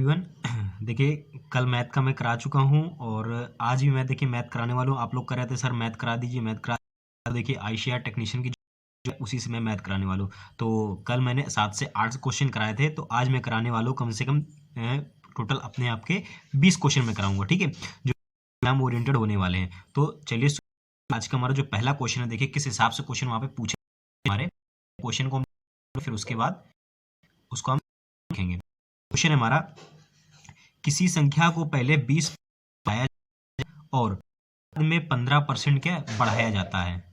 Everyone. देखिए, कल math का मैं करा चुका हूँ और आज भी मैं देखिए मैथ कराने वाला हूँ। आप लोग कर रहे थे सर मैथ करा दीजिए, मैथ करा। देखिए आईसीआर टेक्नीशियन की जो है, उसी से मैं मैथ कराने वाला हूँ। तो कल मैंने 7 से 8 क्वेश्चन कराए थे, तो आज मैं कराने वाला हूँ कम से कम टोटल अपने आप के 20 क्वेश्चन मैं कराऊंगा, ठीक है, जो एग्जाम ओरिएंटेड होने वाले हैं। तो चलिए, आज का हमारा जो पहला क्वेश्चन है, देखिए किस हिसाब से क्वेश्चन वहाँ पे पूछे हमारे क्वेश्चन को, फिर उसके बाद उसको हम देखेंगे। क्वेश्चन है हमारा, किसी संख्या को पहले 20 बढ़ाया और बाद में 15% क्या बढ़ाया जाता है।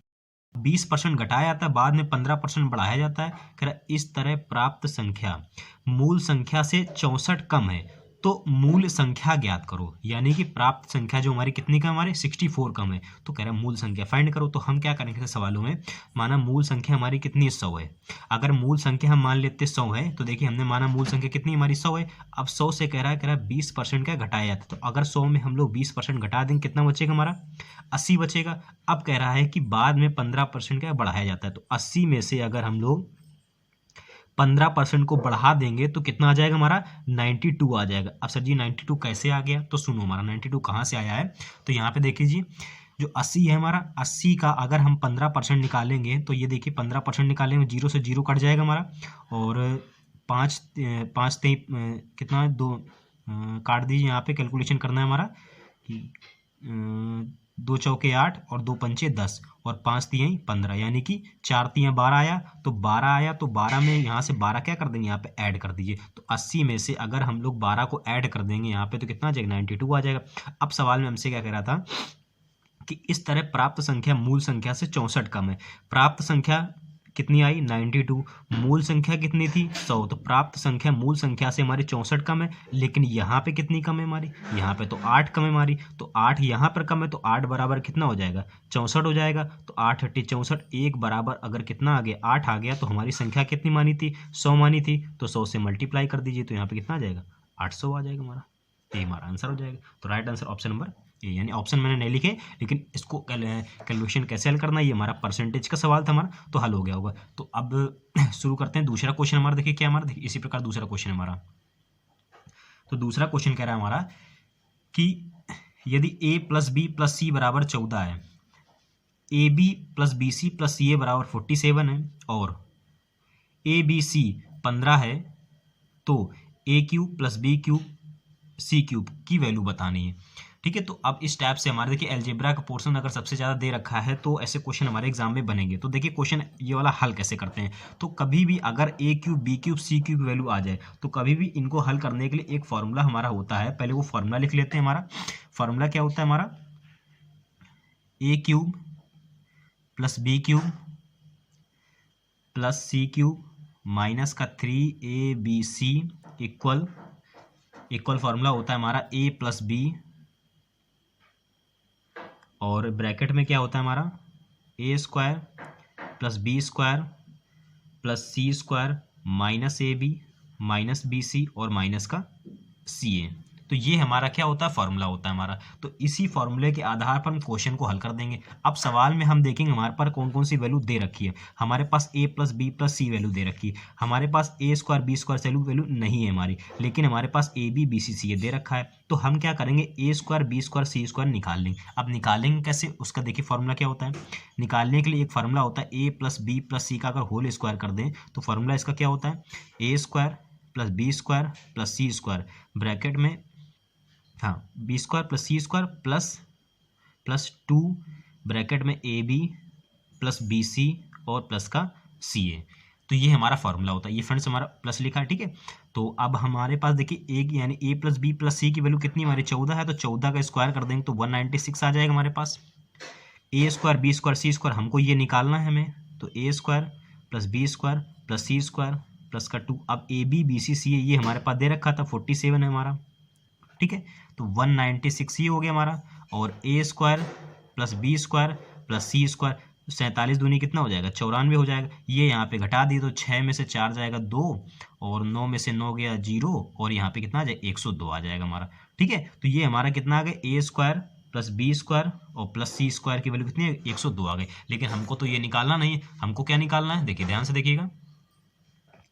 20% घटाया जाता है, बाद में 15% बढ़ाया जाता है। कह रहा इस तरह प्राप्त संख्या मूल संख्या से 64 कम है, तो मूल संख्या ज्ञात करो। यानी कि प्राप्त संख्या जो हमारी कितनी कम, हमारी 64 कम है, तो कह रहा है मूल संख्या फाइंड करो। तो हम क्या करेंगे सवालों में, माना मूल संख्या हमारी कितनी 100 है। अगर मूल संख्या हम मान लेते 100 है, तो देखिए हमने माना मूल संख्या कितनी हमारी 100 है। अब 100 से कह रहा है 20% क्या घटाया जाता है। तो अगर 100 में हम लोग 20% घटा देंगे, कितना बचेगा हमारा 80 बचेगा। अब कह रहा है कि बाद में 15% क्या बढ़ाया जाता है। तो 80 में से अगर हम लोग 15% को बढ़ा देंगे तो कितना आ जाएगा हमारा 92 आ जाएगा। अब सर जी 92 कैसे आ गया, तो सुनो हमारा 92 कहाँ से आया है। तो यहाँ पे देख लीजिए, जो 80 है हमारा, 80 का अगर हम 15% निकालेंगे, तो ये देखिए 15% निकालेंगे, जीरो से जीरो कट जाएगा हमारा, और पाँच पाँच ते कितना है, 2 काट दीजिए। यहाँ पे कैलकुलेशन करना है हमारा कि 2 चौके 8 और 2 पंचे 10 और 5 तिहाई 15, यानी कि 4 तिहाई 12 आया। तो 12 आया, तो 12 में यहाँ से 12 क्या कर देंगे, यहाँ पे ऐड कर दीजिए। तो 80 में से अगर हम लोग 12 को ऐड कर देंगे यहाँ पे, तो कितना आ जाएगा 92 आ जाएगा। अब सवाल में हमसे क्या कह रहा था कि इस तरह प्राप्त संख्या मूल संख्या से 64 कम है। प्राप्त संख्या कितनी आई 92, मूल संख्या कितनी थी 100। तो प्राप्त संख्या मूल संख्या से हमारी 64 कम है, लेकिन यहाँ पे कितनी कम है हमारी, यहाँ पे तो 8 कम है हमारी। तो 8 यहाँ पर कम है, तो 8 बराबर कितना हो जाएगा 64 हो जाएगा। तो 8 8 64, एक बराबर अगर कितना आ गया 8 आ गया, तो हमारी संख्या कितनी मानी थी 100 मानी थी। तो 100 से मल्टीप्लाई कर दीजिए, तो यहाँ पे कितना आ जाएगा 800 आ जाएगा हमारा। ये हमारा आंसर हो जाएगा। तो right answer option number A, यानी ऑप्शन मैंने नहीं लिखे, लेकिन इसको कैलकुलेशन कैसे हल करना है, ये हमारा परसेंटेज का सवाल था हमारा, तो हल हो गया होगा। तो अब शुरू करते हैं दूसरा क्वेश्चन हमारा। देखिए क्या हमारा, देखिए इसी प्रकार दूसरा क्वेश्चन हमारा। तो दूसरा क्वेश्चन कह रहा है हमारा कि यदि a plus B plus C बराबर 14 है, A B plus B C plus C A बराबर 47 है, और ए बी सी 15 है, तो ए cube plus B cube C cube की वैल्यू बतानी है। ठीक है, तो अब इस टाइप से हमारे देखिए अलजेब्रा का पोर्शन अगर सबसे ज़्यादा दे रखा है, तो ऐसे क्वेश्चन हमारे एग्जाम में बनेंगे। तो देखिए क्वेश्चन ये वाला हल कैसे करते हैं। तो कभी भी अगर ए cube B cube C cube की वैल्यू आ जाए, तो कभी भी इनको हल करने के लिए एक फॉर्मूला हमारा होता है। पहले वो फॉर्मूला लिख लेते हैं। हमारा फॉर्मूला क्या होता है हमारा, A cube plus B cube plus C cube minus का 3ab इक्वल फॉर्मूला होता है हमारा a प्लस बी, और ब्रैकेट में क्या होता है हमारा A square plus B square plus C square minus A B minus B C और माइनस का सी ए। तो ये हमारा क्या होता है फॉर्मूला होता है हमारा। तो इसी फॉर्मूले के आधार पर हम क्वेश्चन को हल कर देंगे। अब सवाल में हम देखेंगे हमारे पास कौन कौन सी वैल्यू दे रखी है। हमारे पास a plus B plus C value दे रखी है, हमारे पास A square B square value नहीं है हमारी, लेकिन हमारे पास ए बी बी सी सी दे रखा है। तो हम क्या करेंगे, ए square B square C square निकाल लेंगे। अब निकालेंगे कैसे, उसका देखिए फॉर्मूला क्या होता है। निकालने के लिए एक फार्मूला होता है A plus B plus C का अगर होल स्क्वायर कर दें, तो फार्मूला इसका क्या होता है, A square plus B square plus C square bracket में, हाँ, B square plus C square plus 2 bracket में A B plus B C और प्लस का सी ए। तो ये हमारा फॉर्मूला होता है। ये फ्रेंड्स हमारा प्लस लिखा है, ठीक है। तो अब हमारे पास देखिए एक यानी ए प्लस बी प्लस सी की वैल्यू कितनी हमारी 14 है, तो 14 का स्क्वायर कर देंगे तो 196 आ जाएगा हमारे पास। A square B square C square हमको ये निकालना है हमें, तो A square plus B square plus C square plus का 2। अब ए बी बी सी सी ए ये हमारे पास दे रखा था 47 है हमारा, ठीक है। तो 196 ही हो गया हमारा, और A square plus B square plus C square 47 दूनी कितना हो जाएगा 94 हो जाएगा। ये यहाँ पे घटा दिए तो 6 में से 4 जाएगा 2, और 9 में से 9 गया 0, और यहाँ पे कितना आ जाएगा 102 आ जाएगा हमारा, ठीक है। तो ये हमारा कितना आ गया, ए स्क्वायर प्लस बी स्क्वायर और प्लस सी स्क्वायर की वैल्यू कितनी है 102 आ गई। लेकिन हमको तो ये निकालना नहीं है, हमको क्या निकालना है, देखिए ध्यान से देखिएगा,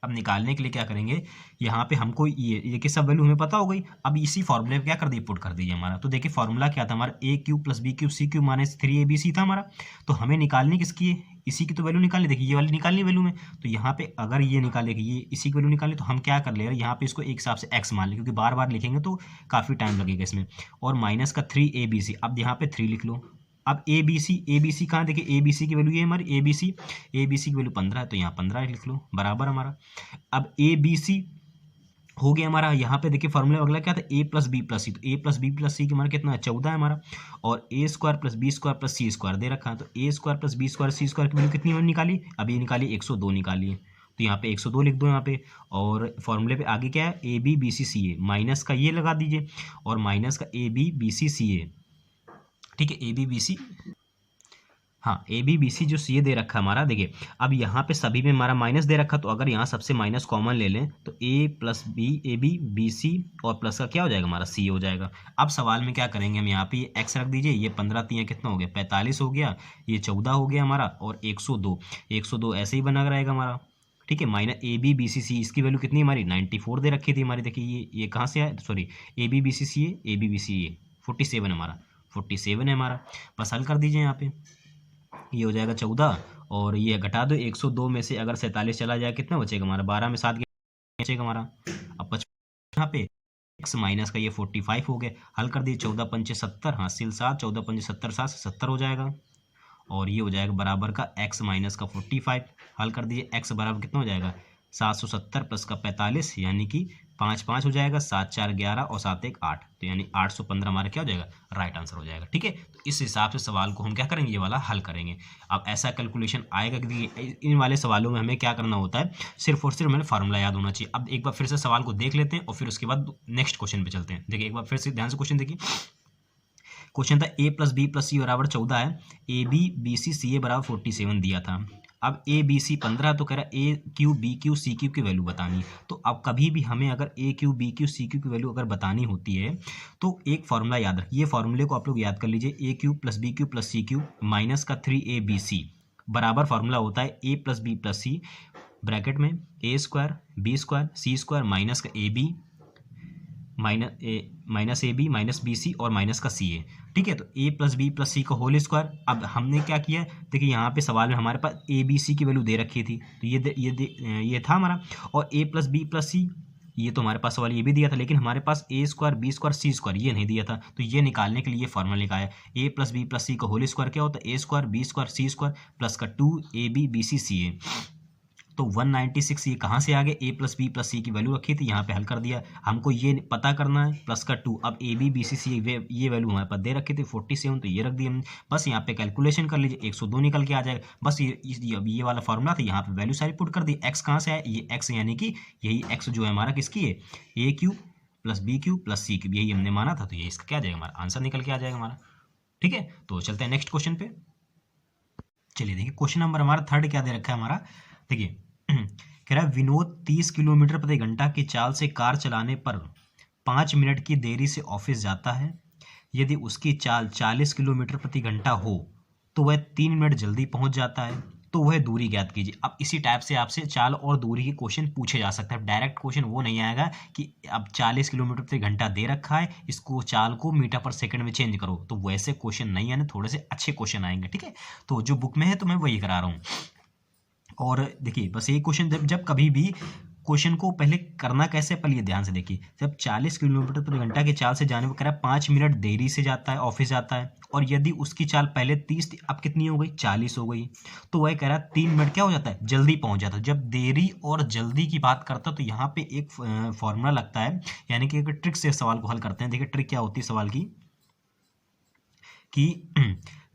अब निकालने के लिए क्या करेंगे, यहाँ पे हमको ये कि सब वैल्यू हमें पता हो गई। अब इसी फॉर्मूले में क्या कर दिए, पुट कर दीजिए हमारा। तो देखिए फॉर्मूला क्या था हमारा, A cube plus B cube C cube minus 3abc था हमारा। तो हमें निकालनी किसकी है, इसी की तो वैल्यू निकालनी। देखिए ये वाली निकालनी वैल्यू में, तो यहाँ पे अगर ये निकाले कि ये इसी की वैल्यू निकाले, तो हम क्या कर ले रहे हैं, यहाँ पे इसको एक हिसाब से एक्स मान लें, क्योंकि बार बार लिखेंगे तो काफ़ी टाइम लगेगा इसमें। और माइनस का 3abc, अब यहाँ पे 3 लिख लो। अब ए बी सी कहाँ, देखिए ए बी सी की वैल्यू ये हमारी ए बी सी की वैल्यू 15 है, तो यहाँ 15 लिख लो बराबर हमारा। अब ए बी सी हो गया हमारा। यहाँ पे देखिए फॉर्मूला अगला क्या था, A plus B plus C, तो A plus B plus C की हमारा कितना है, 14 है हमारा। और A square plus B square plus C square दे रखा है, तो A square plus B square C square की वैल्यू कितनी हमने निकाली, अब ये निकाली 102 निकाली है, तो यहाँ पे 102 लिख दो यहाँ पे। और फॉर्मूले पे आगे क्या है, A B B C C A, minus का ये लगा दीजिए और माइनस का A B B C C A, ठीक है, ए बी बी सी, हाँ ए बी बी सी जो सी ए दे रखा है हमारा। देखिए अब यहाँ पे सभी में हमारा माइनस दे रखा, तो अगर यहाँ सबसे माइनस कॉमन ले लें तो A plus B A B B C और प्लस का क्या हो जाएगा हमारा सी हो जाएगा। अब सवाल में क्या करेंगे हम, यहाँ पे ये एक्स रख दीजिए, ये 15 तियाँ कितना हो गया 45 हो गया, ये 14 हो गया हमारा, और 102 ऐसे ही बना रहेगा हमारा। ठीक है, minus A B B C C, इसकी वैल्यू कितनी हमारी 94 दे रखी थी हमारी। देखिए ये कहाँ से आया, sorry A B B C C A B B C A 47 हमारा, 47 है हमारा। बस हल कर दीजिए यहाँ पे, ये हो जाएगा 14 और ये घटा दो 102 में से अगर 47 चला जाए कितना बचेगा हमारा, 12 में 7 बचेगा हमारा। अब 55 यहाँ पे एक्स माइनस का ये 45 हो गया, हल कर दिए 14 पंचे 70, हाँ सिल 7, 14 पंचे 70 7 से 70 हो जाएगा। और ये हो जाएगा बराबर का एक्स माइनस का 45, हल कर दीजिए एक्स बराबर कितना हो जाएगा 770 प्लस का 45, यानी कि 5 5 हो जाएगा, 7 4 11 और 7 1 8, तो यानी 815 हमारा क्या हो जाएगा, राइट आंसर हो जाएगा। ठीक है, तो इस हिसाब से सवाल को हम क्या करेंगे, ये वाला हल करेंगे। अब ऐसा कैलकुलेशन आएगा कि इन वाले सवालों में हमें क्या करना होता है, सिर्फ और सिर्फ हमें फार्मूला याद होना चाहिए। अब एक बार फिर से सवाल को देख लेते हैं और फिर उसके बाद नेक्स्ट क्वेश्चन पे चलते हैं। देखिए एक बार फिर से ध्यान से क्वेश्चन देखिए। क्वेश्चन था A plus B plus C बराबर 14 है, A B B C C A बराबर 47 दिया था। अब ए बी सी 15 तो कह रहा है A cube B cube C cube की वैल्यू बतानी है। तो अब कभी भी हमें अगर A cube B cube C cube की वैल्यू अगर बतानी होती है तो एक फार्मूला याद रखिए, ये फार्मूले को आप लोग याद कर लीजिए, A cube plus B cube plus C cube minus का 3abc बराबर फार्मूला होता है A plus B plus C bracket में A square B square C square minus का A B minus A B minus B C और minus का C A. ठीक है, तो A plus B plus C का होल स्क्वायर। अब हमने क्या किया, देखिए यहाँ पे सवाल में हमारे पास ए बी सी की वैल्यू दे रखी थी, तो ये था हमारा। और ए प्लस बी प्लस सी ये तो हमारे पास सवाल ये भी दिया था, लेकिन हमारे पास A square B square C square ये नहीं दिया था, तो ये निकालने के लिए फार्मूला निकाला है। A plus B plus C का होल स्क्वायर क्या होता है, A square B square C square plus का 2ab bc ca। तो 196 ये कहाँ से आ गए, ए प्लस बी प्लस सी की वैल्यू रखी थी, यहाँ पे हल कर दिया। हमको ये पता करना है प्लस का 2। अब ए बी बी सी सी ये वैल्यू हमारे पास दे रखी थी 47, तो ये रख दी हमने। बस यहाँ पे कैलकुलेशन कर लीजिए, 102 निकल के आ जाएगा। बस ये वाला फॉर्मूला था, यहाँ पे वैल्यू सारी पुट कर दी। एक्स कहाँ से आया, ये एक्स यानी कि यही एक्स जो है हमारा किसकी है, A cube plus B cube plus C cube, यही हमने माना था, तो ये इसका क्या आ जाएगा हमारा आंसर निकल के आ जाएगा हमारा। ठीक है, तो चलते हैं नेक्स्ट क्वेश्चन पे। चलिए देखिए क्वेश्चन नंबर हमारा 3 क्या दे रखा है हमारा। देखिए कह रहा है विनोद 30 किलोमीटर प्रति घंटा की चाल से कार चलाने पर 5 मिनट की देरी से ऑफिस जाता है। यदि उसकी चाल 40 किलोमीटर प्रति घंटा हो तो वह 3 मिनट जल्दी पहुंच जाता है, तो वह दूरी ज्ञात कीजिए। अब इसी टाइप से आपसे चाल और दूरी के क्वेश्चन पूछे जा सकते हैं। डायरेक्ट क्वेश्चन वो नहीं आएगा कि अब 40 किलोमीटर प्रति घंटा दे रखा है, इसको चाल को मीटर पर सेकंड में चेंज करो, तो वैसे क्वेश्चन नहीं आने, थोड़े से अच्छे क्वेश्चन आएंगे। ठीक है, तो जो बुक में है तो मैं वही करा रहा हूँ। और देखिए बस ये क्वेश्चन जब कभी भी क्वेश्चन को पहले करना कैसे, पहले ये ध्यान से देखिए। जब 40 किलोमीटर प्रति घंटा की चाल से जाने को कह रहा है 5 मिनट देरी से जाता है, ऑफिस जाता है, और यदि उसकी चाल पहले 30 थी, अब कितनी हो गई 40 हो गई, तो वह कह रहा है 3 मिनट क्या हो जाता है, जल्दी पहुंच जाता है। जब देरी और जल्दी की बात करता है तो यहाँ पे एक फॉर्मूला लगता है, यानी कि एक ट्रिक से सवाल को हल करते हैं। देखिए ट्रिक क्या होती है सवाल की, कि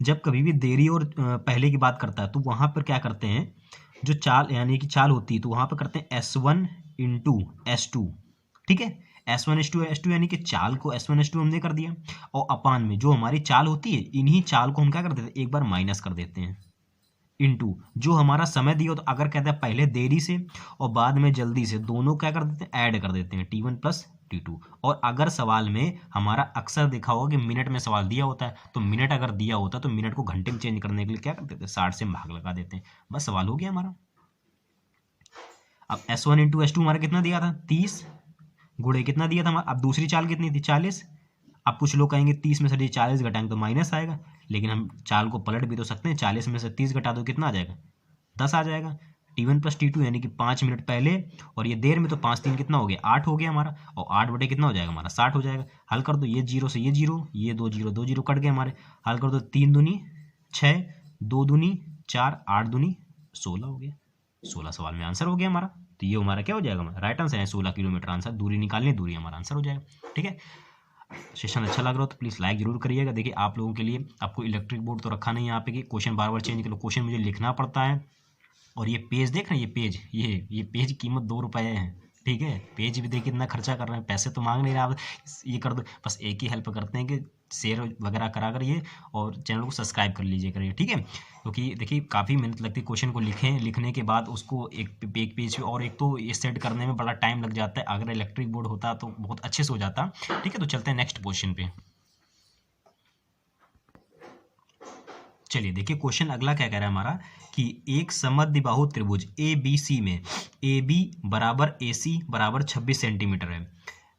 जब कभी भी देरी और पहले की बात करता है तो वहां पर क्या करते हैं, जो चाल यानी कि चाल होती है तो वहां पर करते हैं S1 इंटू S2। ठीक है, S1 S2 यानी कि चाल को S1 S2 हमने कर दिया, और अपान में जो हमारी चाल होती है, इन्हीं चाल को हम क्या कर देते हैं, एक बार माइनस कर देते हैं, इंटू जो हमारा समय दिया हो। तो अगर कहते हैं पहले देरी से और बाद में जल्दी से, दोनों क्या कर देते हैं, ऐड कर देते हैं, T1 प्लस T2। और अगर सवाल में हमारा अक्सर देखा होगा कि मिनट में सवाल दिया होता है, तो मिनट अगर दिया होता है तो मिनट को घंटे में चेंज करने के लिए क्या करते थे, 60 से भाग लगा देते हैं। बस सवाल हो गया हमारा। अब S1 इंटू S2 हमारा कितना दिया था 30 गुणे कितना दिया था हमारा। अब दूसरी चाल कितनी थी 40। अब कुछ लोग कहेंगे 30 में से 40 घटाएंगे तो माइनस आएगा, लेकिन हम चाल को पलट भी तो सकते हैं। 40 में से 30 घटा दो कितना आ जाएगा 10 आ जाएगा। T1 प्लस T2 यानी कि 5 मिनट पहले और ये देर में, तो 5 3 कितना हो गया 8 हो गया हमारा, और 8 बटे कितना हो जाएगा हमारा 60 हो जाएगा। हल कर दो, ये जीरो से ये जीरो, ये दो जीरो कट गए हमारे। हल कर दो, 3 दूनी 6, 2 दूनी 4, 8 दूनी 16 हो गया। 16 सवाल में आंसर हो गया हमारा। तो ये हमारा क्या हो जाएगा हमारा राइट आंसर है 16 किलोमीटर आंसर। दूरी निकालनी, दूरी हमारा आंसर हो जाएगा। ठीक है, सेशन अच्छा लग रहा हो तो प्लीज़ लाइक जरूर करिएगा। देखिए आप लोगों के लिए आपको इलेक्ट्रिक बोर्ड तो रखा नहीं है यहाँ पे कि क्वेश्चन बार बार चेंज करो, क्वेश्चन मुझे लिखना पड़ता है। और ये पेज देख रहे हैं, ये पेज ये पेज की कीमत 2 रुपये है। ठीक है, पेज भी देखिए इतना खर्चा कर रहे हैं, पैसे तो मांग नहीं रहे आप, ये कर दो। बस एक ही हेल्प करते हैं कि शेयर वगैरह करा करिए और चैनल को सब्सक्राइब कर लीजिए करिए। ठीक है, क्योंकि देखिए काफ़ी मेहनत लगती है क्वेश्चन को लिखने के बाद उसको एक पेज पे, और एक तो ये सेट करने में बड़ा टाइम लग जाता है। अगर इलेक्ट्रिक बोर्ड होता तो बहुत अच्छे से हो जाता। ठीक है, तो चलते हैं नेक्स्ट क्वेश्चन पे। चलिए देखिए क्वेश्चन अगला क्या कह रहा है हमारा कि एक समद्विबाहु त्रिभुज ए बी सी में ए बी बराबर ए सी बराबर 26 सेंटीमीटर है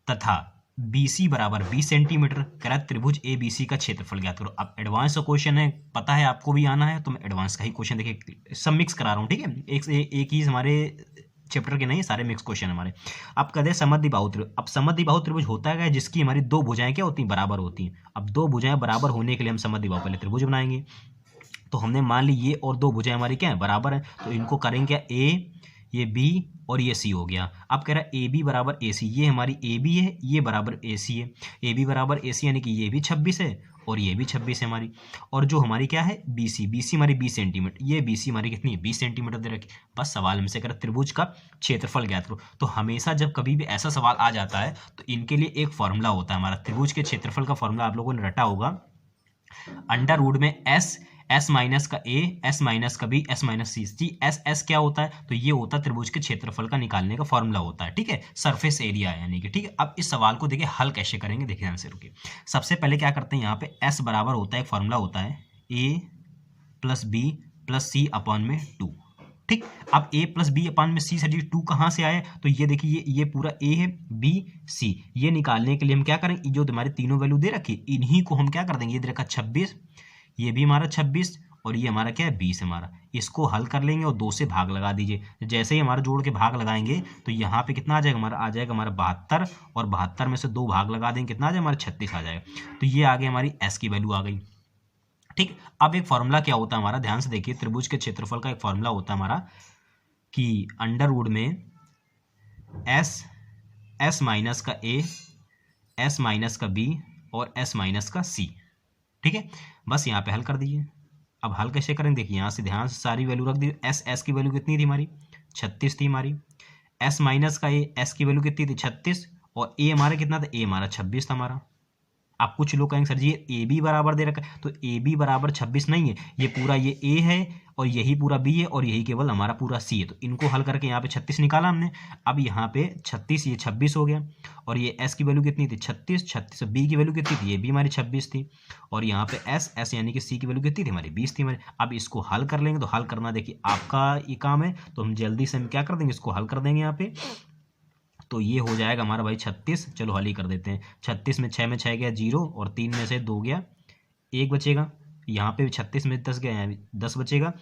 तथा बी सी बराबर 20 सेंटीमीटर। कह रहा है त्रिभुज ए बी सी का क्षेत्रफल ज्ञात करो। अब एडवांस का क्वेश्चन है, पता है आपको भी आना है, तो मैं एडवांस का ही क्वेश्चन देखिए सब मिक्स करा रहा हूँ। ठीक है, एक ही हमारे चैप्टर के नहीं, सारे मिक्स क्वेश्चन हमारे। अब कहते हैं समद्विबाहु त्रिभुज। अब समद्विबाहु त्रिभुज होता है जिसकी हमारी दो भुजाएं क्या होती हैं बराबर होती हैं। अब दो भुजाएं बराबर होने के लिए हम समद्विबाहु पहले त्रिभुज बनाएंगे। तो हमने मान ली ये और दो भुजाएं हमारी क्या है बराबर है, तो इनको करेंगे क्या ए, ये बी और ये सी हो गया। अब कह रहा है ए बी बराबर ए सी, ये हमारी ए बी है, ये बराबर ए सी है। ए बी बराबर ए सी यानी कि ये भी 26 है और ये भी 26 है हमारी। और जो हमारी क्या है बी सी हमारी 20 सेंटीमीटर, ये बी सी हमारी कितनी है 20 सेंटीमीटर दे रखी। बस सवाल में से कर त्रिभुज का क्षेत्रफल ज्ञात करो। तो हमेशा जब कभी भी ऐसा सवाल आ जाता है तो इनके लिए एक फॉर्मूला होता है हमारा। त्रिभुज के क्षेत्रफल का फॉर्मूला आप लोगों ने रटा होगा, अंडर रूट में एस माइनस का ए, एस माइनस का बी, एस माइनस सी। जी एस क्या होता है, तो ये होता है त्रिभुज के क्षेत्रफल का निकालने का फॉर्मूला होता है। ठीक है, सरफेस एरिया यानी कि। ठीक है, अब इस सवाल को देखिए हल कैसे करेंगे, देखिए ध्यान से रुकिए। सबसे पहले क्या करते हैं, यहाँ पे एस बराबर होता है, एक फॉर्मूला होता है A plus B plus C upon में 2। ठीक, अब a प्लस बी अपान में सी, सर जी 2 कहाँ से आया, तो ये देखिए ये पूरा a है b c, ये निकालने के लिए हम क्या करेंगे, जो तुम्हारे तीनों वैल्यू दे रखी इन्हीं को हम क्या कर देंगे, ये दे रखा 26, ये भी हमारा 26 और ये हमारा क्या है 20 हमारा। इसको हल कर लेंगे और 2 से भाग लगा दीजिए। जैसे ही हमारा जोड़ के भाग लगाएंगे तो यहाँ पे कितना आ जाएगा हमारा, आ जाएगा हमारा 72 और 72 में से 2 भाग लगा देंगे कितना आ जाएगा हमारा 36 आ जाएगा। तो ये आगे हमारी s की वैल्यू आ गई। ठीक, अब एक फॉर्मूला क्या होता है हमारा, ध्यान से देखिए। त्रिभुज के क्षेत्रफल का एक फॉर्मूला होता है हमारा कि अंडर रूट में एस माइनस का ए, एस माइनस का बी और एस माइनस का सी। ठीक है, बस यहाँ पे हल कर दीजिए। अब हल कैसे करेंगे, देखिए यहाँ से ध्यान से सारी वैल्यू रख दी। एस की वैल्यू कितनी थी हमारी 36 थी हमारी। एस माइनस का ए, एस की वैल्यू कितनी थी 36 और ए हमारा कितना था, ए हमारा 26 था हमारा। अब कुछ लोग कहेंगे सर जी ये ए बी बराबर दे रखा है, तो ए बी बराबर 26 नहीं है, ये पूरा ये ए है और यही पूरा बी है और यही केवल हमारा पूरा सी है। तो इनको हल करके यहाँ पे 36 निकाला हमने। अब यहाँ पे 36 ये 26 हो गया और ये एस की वैल्यू कितनी थी 36, बी की वैल्यू कितनी थी, ये भी हमारी 26 थी और यहाँ पे एस यानी कि सी की वैल्यू कितनी थी हमारी 20 थी हमारी। अब इसको हल कर लेंगे, तो हल करना देखिए आपका ये काम है, तो हम जल्दी से हम क्या कर देंगे, इसको हल कर देंगे यहाँ पे। तो ये हो जाएगा हमारा भाई 36, चलो हल ही कर देते हैं। 36 में 6 गया 0 और 3 में से 2 गया 1 बचेगा। यहाँ पे 36 में 10 गया 10 बचेगा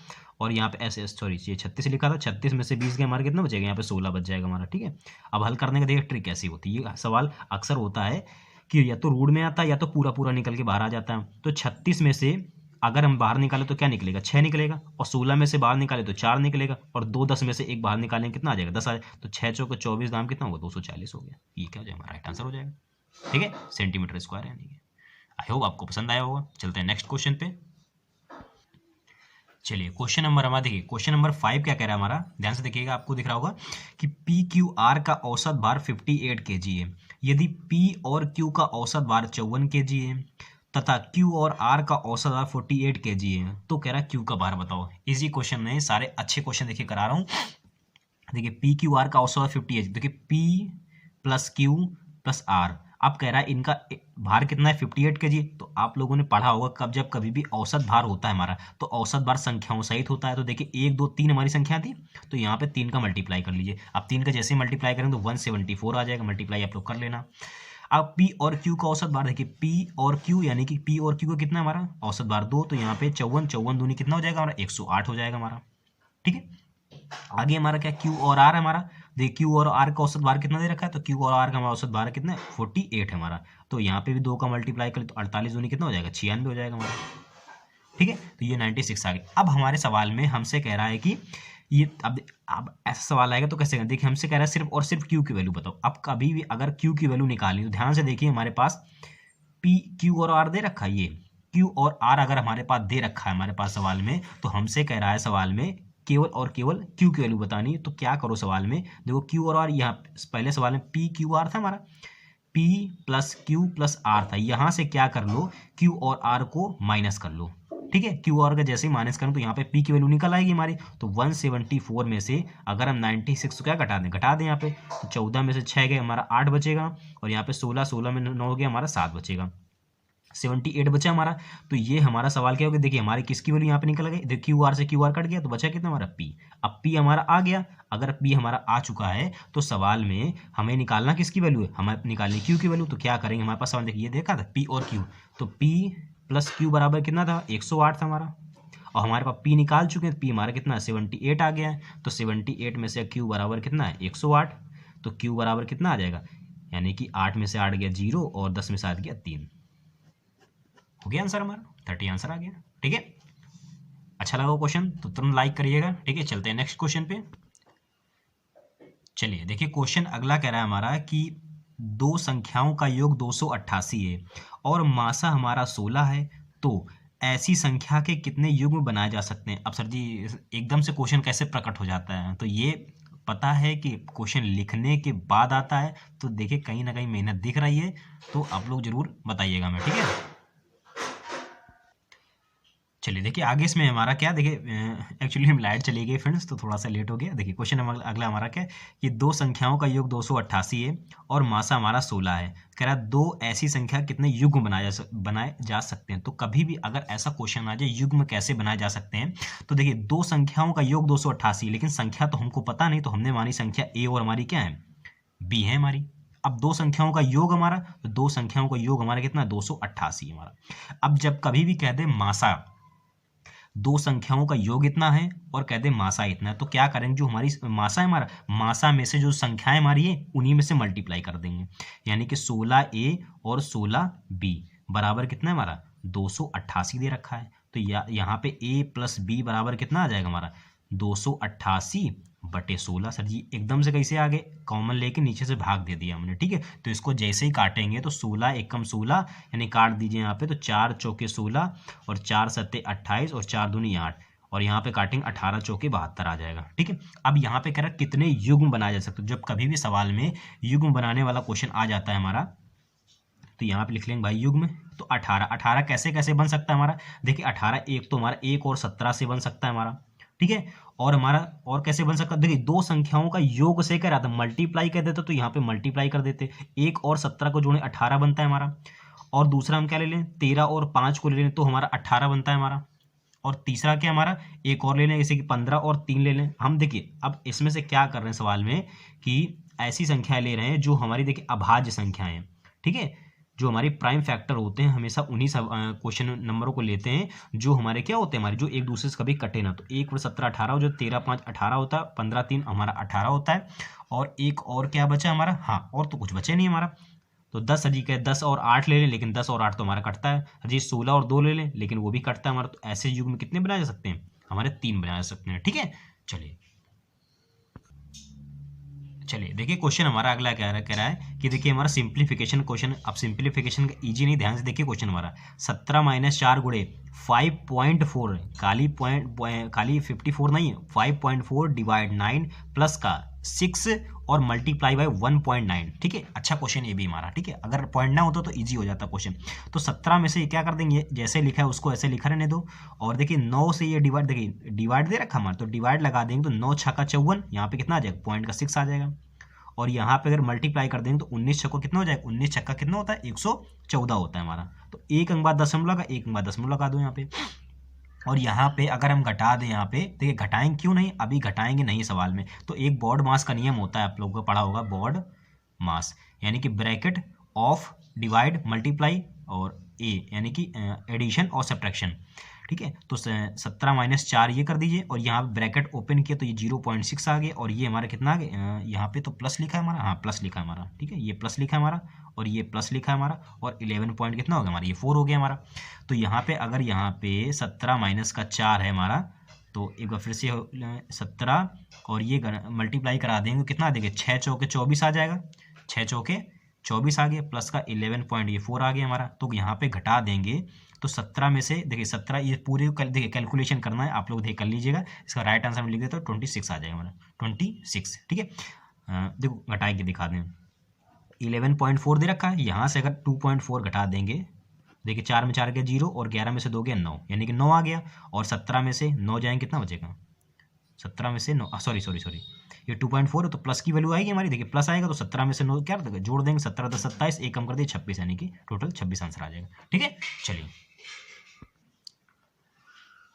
और यहाँ पे सॉरी ये 36 लिखा था, 36 में से 20 गया हमारा कितना बचेगा, यहाँ पे 16 बच जाएगा हमारा। ठीक है, अब हल करने का देखिए ट्रिक कैसी होती है। ये सवाल अक्सर होता है कि या तो रूट में आता है या तो पूरा निकल के बाहर आ जाता है। तो 36 में से अगर हम बाहर निकाले तो क्या निकलेगा 6 निकलेगा और 16 में से बाहर निकाले तो 4 निकलेगा और 2 10 में से एक बाहर निकालेंगे कितना आ जाएगा 10 आ जाएगा। तो 6 चौके 24 दाम कितना होगा 240 हो गया। ये क्या हो जाएगा हमारा राइट आंसर हो जाएगा। ठीक है, सेंटीमीटर स्क्वायर यानी कि। आई होप आपको पसंद आया होगा। चलते हैं नेक्स्ट क्वेश्चन पे। चलिए क्वेश्चन नंबर हमारा देखिए, क्वेश्चन नंबर 5 क्या कह रहा है हमारा, ध्यान से देखिएगा, आपको दिख रहा होगा कि पी क्यू आर का औसत भार 58 kg है। यदि पी और क्यू का औसत भार 54 kg है तथा Q और R का औसत भार 48 kg है, तो कह रहा है Q का भार बताओ। इजी क्वेश्चन नहीं, सारे अच्छे क्वेश्चन देखिए करा रहा हूँ। देखिए P Q R का औसत भार 58, देखिए P plus Q plus R। अब कह रहा है इनका भार कितना है 58 kg। तो आप लोगों ने पढ़ा होगा कब जब कभी भी औसत भार होता है हमारा तो औसत भार संख्याओं सहित होता है। तो देखिए 1 2 3 हमारी संख्या थी, तो यहाँ पे 3 का मल्टीप्लाई कर लीजिए। अब 3 का जैसे मल्टीप्लाई करेंगे तो 174 आ जाएगा, मल्टीप्लाई आप लोग कर लेना। अब P और Q का औसत भार देखिए, P और Q यानी कि P और Q का कितना हमारा औसत भार 2, तो यहाँ पे 54 54 दूनी कितना हो जाएगा हमारा 108 हो जाएगा हमारा। ठीक है, आगे हमारा क्या Q और R है हमारा। देखिए Q और R का औसत भार कितना दे रखा है, तो Q और R का हमारा औसत भार कितना है 48 है हमारा। तो यहाँ पे भी 2 का मल्टीप्लाई करें तो 48 दूनी कितना हो जाएगा 96 हो जाएगा हमारा। ठीक है, तो ये 96 आ गया। अब हमारे सवाल में हमसे कह रहा है कि ये अब ऐसा सवाल आएगा तो कैसे करें। देखिए हमसे कह रहा है सिर्फ और सिर्फ Q की वैल्यू बताओ। अब कभी भी अगर Q की वैल्यू निकालनी तो ध्यान से देखिए, हमारे पास P Q और R दे रखा है, ये Q और R अगर हमारे पास दे रखा है हमारे पास सवाल में, तो हमसे कह रहा है सवाल में केवल और केवल Q की वैल्यू बतानी है। तो क्या करो सवाल में, देखो Q और R, यहाँ पहले सवाल में P Q R था हमारा, P plus Q plus R था। यहाँ से क्या कर लो, Q और R को माइनस कर लो। ठीक है, Q और का जैसे ही माइनस करें तो यहाँ पे P की वैल्यू निकल आएगी हमारी। तो 174 में से अगर हम 96 को क्या घटा दें यहाँ पे, तो 14 में से 6 गए हमारा 8 बचेगा, और यहाँ पे 16 16 में 9 हो गया हमारा 7 बचेगा, 78 बचा हमारा। तो ये हमारा सवाल क्या हो गया, देखिए हमारी किसकी वैल्यू यहाँ पे निकल गई, देखिए Q R से Q R कट गया तो बचा कितना हमारा P। अब P हमारा आ गया, अगर P हमारा आ चुका है तो सवाल में हमें निकालना किसकी वैल्यू है, हमें निकालनी Q की वैल्यू। तो क्या करेंगे, हमारे पास सवाल देखिए ये देखा था P और Q, तो P प्लस Q बराबर कितना था 108 था हमारा, और हमारे पास P निकाल चुके हैं, P हमारा कितना 78 आ गया है। तो 78 में से Q बराबर कितना है 108, तो Q बराबर कितना आ जाएगा, यानी कि 8 में से 8 गया 0 और 10 में से 8 गया 3, हो गया आंसर हमारा 30 आंसर आ गया। ठीक है, अच्छा लगा क्वेश्चन तो तुरंत लाइक करिएगा। ठीक है, चलते हैं नेक्स्ट क्वेश्चन पे। चलिए देखिए क्वेश्चन अगला कह रहा है हमारा कि दो संख्याओं का योग 288 है और मासा हमारा 16 है, तो ऐसी संख्या के कितने युग्म बनाए जा सकते हैं। अब सर जी एकदम से क्वेश्चन कैसे प्रकट हो जाता है, तो ये पता है कि क्वेश्चन लिखने के बाद आता है, तो देखिए कहीं ना कहीं मेहनत दिख रही है, तो आप लोग जरूर बताइएगा हमें। ठीक है, चलिए देखिए आगे इसमें हमारा क्या, देखिए एक्चुअली हम लाइट चली गई फ्रेंड्स तो थोड़ा सा लेट हो गया। देखिए क्वेश्चन अगला हमारा क्या है कि दो संख्याओं का योग 288 है और मासा हमारा 16 है। कह रहा है दो ऐसी संख्या कितने युग्म बनाए जा सकते हैं। तो कभी भी अगर ऐसा क्वेश्चन आ जाए युग्म कैसे बनाए जा सकते हैं, तो देखिए दो संख्याओं का योग 288, लेकिन संख्या तो हमको पता नहीं, तो हमने मानी संख्या A और हमारी क्या है B है हमारी। अब दो संख्याओं का योग हमारा, तो दो संख्याओं का योग हमारा कितना 288 हमारा। अब जब कभी भी कह दे मासा, दो संख्याओं का योग इतना है और कह दे मासा इतना है, तो क्या करेंगे, जो हमारी मासा है हमारा, मासा में से जो संख्याएं हमारी है उन्हीं में से मल्टीप्लाई कर देंगे। यानी कि 16A और 16B बराबर कितना है हमारा 288 दे रखा है। तो यहाँ पे A प्लस B बराबर कितना आ जाएगा हमारा 288 बटे 16। सर जी एकदम से कैसे आगे, कॉमन लेके नीचे से भाग दे दिया हमने। ठीक है, तो इसको जैसे ही काटेंगे तो 16 एकम 16 यानी काट दीजिए यहाँ पे, तो 4 चौके 16 और 4 सत्ते 28 और 4 दूनी 8, और यहाँ पे काटेंगे 18 चौके 72 आ जाएगा। ठीक है, अब यहाँ पे कह रहा है कितने युग्म बनाए जा सकते। जब कभी भी सवाल में युग्म बनाने वाला क्वेश्चन आ जाता है हमारा, तो यहाँ पे लिख लेंगे भाई युग्म, तो 18 कैसे कैसे बन सकता है हमारा। देखिए 18 एक तो हमारा 1 और 17 से बन सकता है हमारा। ठीक है, और हमारा और कैसे बन सकता है, देखिए दो संख्याओं का योग से क्या रहता है मल्टीप्लाई कर देते, तो यहाँ पे मल्टीप्लाई कर देते, 1 और 17 को जोड़े 18 बनता है हमारा। और दूसरा हम क्या ले लें 13 और 5 को ले लें, तो हमारा 18 बनता है हमारा। और तीसरा क्या हमारा एक और ले लें, जैसे कि 15 और 3 ले लें हम। देखिए अब इसमें से क्या कर रहे हैं सवाल में कि ऐसी संख्या ले रहे हैं जो हमारी देखिए अभाज्य संख्याएं हैं। ठीक है, जो हमारे प्राइम फैक्टर होते हैं हमेशा उन्हीं क्वेश्चन नंबरों को लेते हैं जो हमारे क्या होते हैं हमारे जो एक दूसरे से कभी कटे ना। तो 1 और 17 18, जो 13 5 18 होता है, 15 3 हमारा 18 होता है, और एक और क्या बचा हमारा, हाँ और तो कुछ बचे नहीं हमारा। तो 10 अजी के 10 और 8 ले लें, लेकिन 10 और 8 तो हमारा कटता है। अजी 16 और 2 ले लें, लेकिन वो भी कटता है हमारा। तो ऐसे युग में कितने बनाए जा सकते हैं हमारे 3 बनाए जा सकते हैं। ठीक है, चलिए देखिए क्वेश्चन हमारा अगला कह रहा है कि देखिए हमारा सिंप्लीफिकेशन क्वेश्चन। अब सिंप्लीफिकेशन का इजी नहीं, ध्यान से देखिए क्वेश्चन हमारा 17 - 4 गुणे 5.4 खाली 54 नहीं है, 5.4 डिवाइड 9 प्लस का 6 और मल्टीप्लाई बाय 1.9। ठीक है, अच्छा क्वेश्चन ये भी हमारा। ठीक है, अगर पॉइंट ना होता तो इजी हो जाता क्वेश्चन। तो 17 में से क्या कर देंगे, जैसे लिखा है उसको ऐसे लिखा रहने दो, और देखिए 9 से ये डिवाइड, देखिए डिवाइड दे रखा हमारा, तो डिवाइड लगा देंगे तो 9 × 54, यहाँ पे कितना आ जाएगा पॉइंट का 6 आ जाएगा। और यहाँ पे अगर मल्टीप्लाई कर देंगे तो 19 छक्कों कितना हो जाएगा, 19 छक्का कितना होता है, 114 होता है हमारा। तो एक अंक बाद दशमलव लगा, एक अंक बाद दशमलव लगा दो यहाँ पे। और यहाँ पे अगर हम घटा दें, यहाँ पे देखिए घटाएंगे क्यों नहीं, अभी घटाएंगे नहीं सवाल में। तो एक बॉड मास का नियम होता है, आप लोगों को पढ़ा होगा, बॉड मास यानी कि ब्रैकेट ऑफ डिवाइड मल्टीप्लाई और ए यानी कि एडिशन और सब्ट्रैक्शन। ठीक है, तो 17 - 4 ये कर दीजिए और यहाँ ब्रैकेट ओपन किया तो ये 0.6 आ गया और ये हमारा कितना आ गया, यहाँ पे तो प्लस लिखा है हमारा, हाँ प्लस लिखा है हमारा। ठीक है, ये प्लस लिखा है हमारा और ये प्लस लिखा है हमारा और 11 पॉइंट कितना हो गया हमारा, ये 4 हो गया हमारा। तो यहाँ पे अगर यहाँ पे 17 - 4 है हमारा, तो एक बार फिर से 17 और ये मल्टीप्लाई करा देंगे कितना देंगे, 6 चौके 24 आ जाएगा, 6 चौके 24 आ गया प्लस का 11 पॉइंट ये 4 आ गया हमारा। तो यहाँ पे घटा देंगे तो 17 में से देखिए 17, ये पूरे देखिए कैलकुलेशन करना है, आप लोग देख कर लीजिएगा, इसका राइट आंसर में लिख देते तो 26 आ जाएगा हमारा, 26। ठीक है, देखो घटा के दिखा दें, 11.4 दे रखा है, यहाँ से अगर 2.4 घटा देंगे, देखिए 4 में 4 गया 0 और 11 में से 2 गया 9 यानी कि 9 आ गया। और 17 में से 9 जाएंगे कितना बचेगा, 17 में से 9 सॉरी ये 2.4 है तो प्लस की वैल्यू आएगी हमारी, देखिए प्लस आएगा तो 17 में से 9 क्या जोड़ देंगे, 17 10 27, एक कम कर दिए 26 यानी कि टोटल 26 आंसर आ जाएगा। ठीक है, चलिए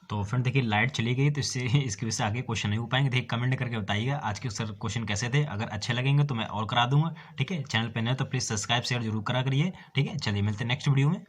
तो फ्रेंड देखिए लाइट चली गई तो इससे इसकी वजह से आगे क्वेश्चन नहीं हो पाएंगे। देखिए कमेंट करके बताइएगा आज के सर क्वेश्चन कैसे थे, अगर अच्छे लगेंगे तो मैं और करा दूंगा। ठीक है, चैनल पे नए तो प्लीज़ सब्सक्राइब शेयर जरूर करा करिए। ठीक है, चलिए मिलते हैं नेक्स्ट वीडियो में।